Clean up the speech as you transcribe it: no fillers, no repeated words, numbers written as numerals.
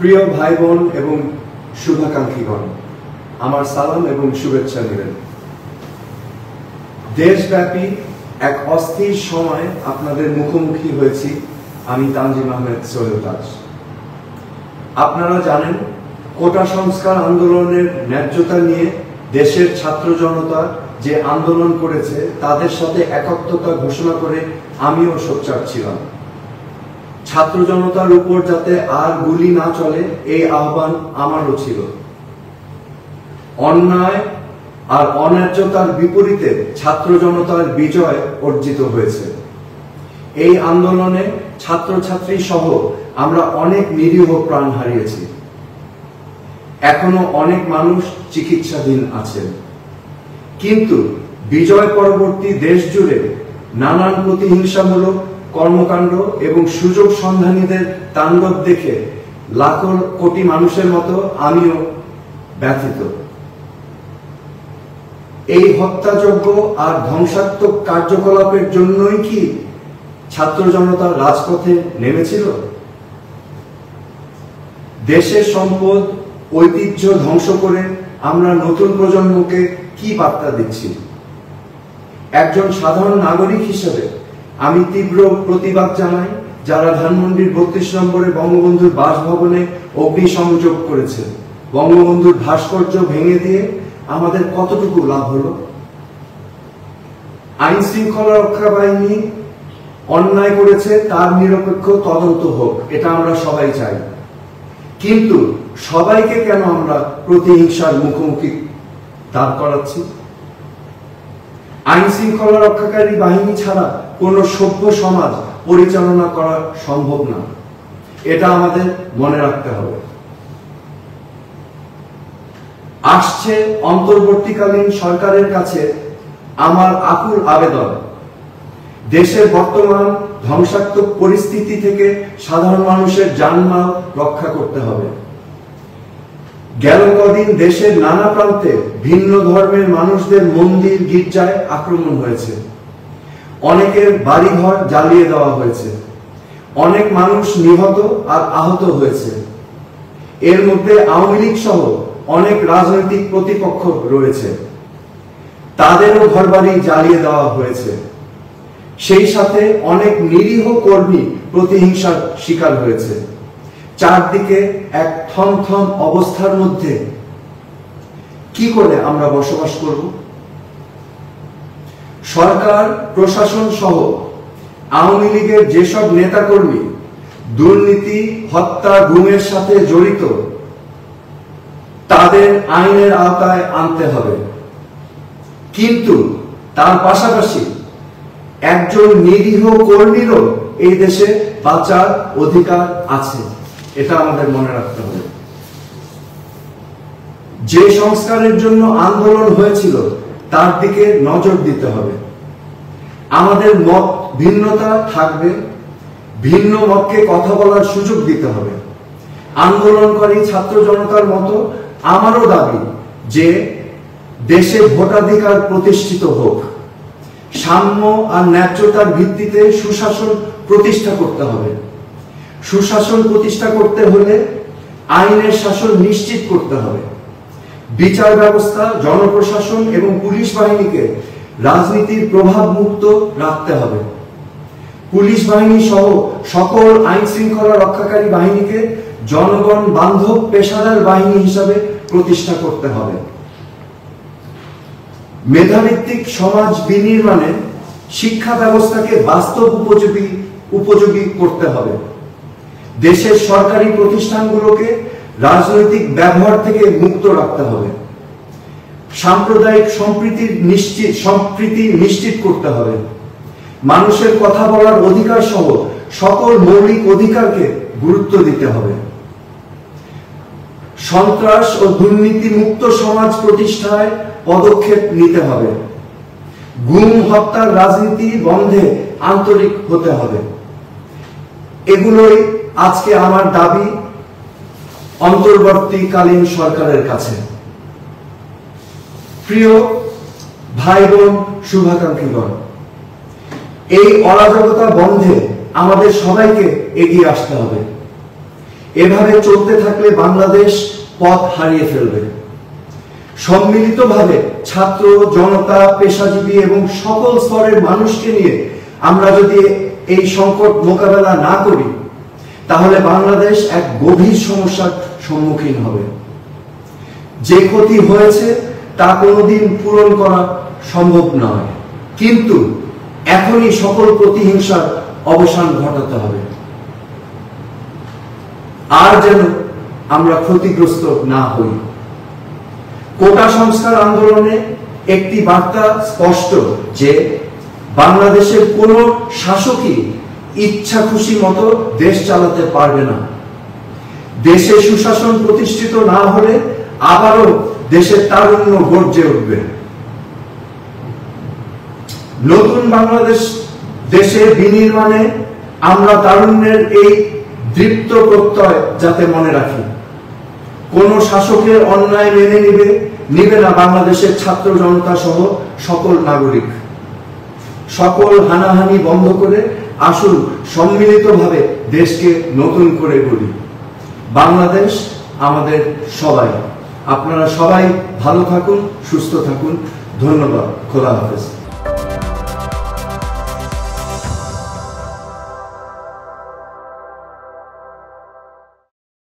প্রিয় ভাই বোন এবং শুভাকাঙ্ক্ষীগণ, আমার সালাম এবং শুভেচ্ছা নেবেন। দেশব্যাপী এক অস্থির সময় আপনাদের মুখোমুখি হয়েছি আমি তানজিম আহমেদ সৈয়দ তাজ। আপনারা জানেন, কোটা সংস্কার আন্দোলনের ন্যায্যতা নিয়ে দেশের ছাত্র জনতা যে আন্দোলন করেছে তাদের সাথে একাত্মতা ঘোষণা করে আমিও সোচ্চার ছিলাম। ছাত্র জনতার উপর যাতে আর গুলি না চলে এই আহ্বান আমারও ছিল। অন্যায় আর অন্যায্যতার বিপরীতে ছাত্র জনতার বিজয় অর্জিত হয়েছে। এই আন্দোলনে ছাত্রছাত্রী সহ আমরা অনেক নিরীহ প্রাণ হারিয়েছি। এখনো অনেক মানুষ চিকিৎসাধীন আছেন। কিন্তু বিজয় পরবর্তী দেশ জুড়ে নানান প্রতিহিংসামূলক কর্মকাণ্ড এবং সুযোগ সন্ধানীদের তাণ্ডব দেখে লাখো কোটি মানুষের মতো আমিও ব্যথিত। এই হত্যাযজ্ঞ আর ধ্বংসাত্মক কার্যকলাপের জন্যই কি ছাত্র জনতা রাজপথে নেমেছিল? দেশের সম্পদ ঐতিহ্য ধ্বংস করে আমরা নতুন প্রজন্মকে কি বার্তা দিচ্ছি? একজন সাধারণ নাগরিক হিসেবে আমি তীব্র প্রতিবাদ জানাই যারা ধানমন্ডির ৩২ নম্বরে বঙ্গবন্ধুর বাসভবনে অগ্নিসংযোগ করেছে। বঙ্গবন্ধুর ভাস্কর্য ভেঙে দিয়ে আমাদের কতটুকু লাভ হলো? আইন শৃঙ্খলা রক্ষা বাহিনী অন্যায় করেছে, তার নিরপেক্ষ তদন্ত হোক, এটা আমরা সবাই চাই। কিন্তু সবাইকে কেন আমরা প্রতিহিংসার মুখোমুখি দাঁড় করাচ্ছি? আইন শৃঙ্খলা রক্ষাকারী বাহিনী ছাড়া কোন সভ্য সমাজ পরিচালনা করা সম্ভব না, এটা আমাদের মনে রাখতে হবে। আসছে অন্তর্বর্তীকালীন সরকারের কাছে আমার আকুল আবেদন, দেশের বর্তমান ধ্বংসাত্মক পরিস্থিতি থেকে সাধারণ মানুষের জানমাল রক্ষা করতে হবে। গেল কদিন দেশের নানা প্রান্তে ভিন্ন ধর্মের মানুষদের মন্দির গির্জায় আক্রমণ হয়েছে, অনেকের বাড়িঘর জ্বালিয়ে দেওয়া হয়েছে, অনেক মানুষ নিহত আর আহত হয়েছে। এর মধ্যে আওয়ামী লীগ সহ অনেক রাজনৈতিক প্রতিপক্ষ রয়েছে, তাদেরও ঘরবাড়ি জ্বালিয়ে দেওয়া হয়েছে। সেই সাথে অনেক নিরীহ কর্মী প্রতিহিংসার শিকার হয়েছে। চারদিকে এক থমথম অবস্থার মধ্যে কি করে আমরা বসবাস করব? সরকার প্রশাসন সহ আওয়ামী লীগের যেসব নেতাকর্মী দুর্নীতি, হত্যা, গুমের সাথে জড়িত, তাদের আইনের আওতায় আনতে হবে। কিন্তু তার পাশাপাশি একজন নিরীহ কর্মীরও এই দেশে বাঁচার অধিকার আছে, এটা আমাদের মনে রাখতে হবে। যে সংস্কারের জন্য আন্দোলন হয়েছিল তার দিকে নজর দিতে হবে। আমাদের মত ভিন্নতা থাকবে, ভিন্ন মতকে কথা বলার সুযোগ দিতে হবে। আন্দোলনকারী ছাত্র জনতার মতো আমারও দাবি যে দেশে ভোটাধিকার প্রতিষ্ঠিত হোক, সাম্য আর ন্যায্যতার ভিত্তিতে সুশাসন প্রতিষ্ঠা করতে হবে। সুশাসন প্রতিষ্ঠা করতে হলে আইনের শাসন নিশ্চিত করতে হবে। বিচার ব্যবস্থা, জনপ্রশাসন এবং পুলিশ বাহিনীকে রাজনীতির প্রভাব মুক্ত রাখতে হবে। পুলিশ বাহিনী সহ সকল আইন শৃঙ্খলা রক্ষাকারী বাহিনীকে জনগণ বান্ধব পেশাদার বাহিনী হিসাবে প্রতিষ্ঠা করতে হবে। মেধাভিত্তিক সমাজ বিনির্মাণে শিক্ষা ব্যবস্থাকে বাস্তব উপযোগী করতে হবে। দেশের সরকারি প্রতিষ্ঠানগুলোকে রাজনৈতিক ব্যবহার থেকে মুক্ত রাখতে হবে। সাম্প্রদায়িক সম্প্রীতি নিশ্চিত করতে হবে। মানুষের কথা বলার অধিকার সহ সকল মৌলিক অধিকারকে গুরুত্ব দিতে হবে। সন্ত্রাস ও দুর্নীতি মুক্ত সমাজ প্রতিষ্ঠায় পদক্ষেপ নিতে হবে। গুম, হত্যার রাজনীতি বন্ধে আন্তরিক হতে হবে। এগুলোই আজকে আমার দাবি অন্তর্বর্তীকালীন সরকারের কাছে। প্রিয় ভাই বোন শুভাকাঙ্ক্ষীগণ, এই অরাজকতা বন্ধে আমাদের সবাইকে এগিয়ে আসতে হবে। এভাবে চলতে থাকলে বাংলাদেশ পথ হারিয়ে ফেলবে। সম্মিলিতভাবে ছাত্র, জনতা, পেশাজীবী এবং সকল স্তরের মানুষকে নিয়ে আমরা যদি এই সংকট মোকাবেলা না করি, তাহলে বাংলাদেশ এক গভীর সমস্যার সম্মুখীন হবে। যে ক্ষতি হয়েছে তা কোনোদিন পূরণ করা সম্ভব নয়, কিন্তু এখনই সকল প্রতিহিংসার অবসান ঘটাতে হবে। আর যেন আমরা ক্ষতিগ্রস্ত না হই। কোটা সংস্কার আন্দোলনে একটি বার্তা স্পষ্ট যে বাংলাদেশের কোন শাসকই ইচ্ছা খুশি মতো দেশ চালাতে পারবে না। দেশে সুশাসন প্রতিষ্ঠিত না হলে আবারও দেশের তারুণ্য গর্জে উঠবে। নতুন বাংলাদেশ দেশে বিনির্মাণে আমরা তারুণ্যের এই দৃপ্ত প্রত্যয় যাতে মনে রাখি। কোন শাসকের অন্যায় মেনে নিবে না বাংলাদেশের ছাত্র জনতা সহ সকল নাগরিক। সকল হানাহানি বন্ধ করে আসুন সম্মিলিতভাবে দেশকে নতুন করে গড়ি। বাংলাদেশ আমাদের সবাই। আপনারা সবাই ভালো থাকুন, সুস্থ থাকুন। ধন্যবাদ। খোদা হাফেজ।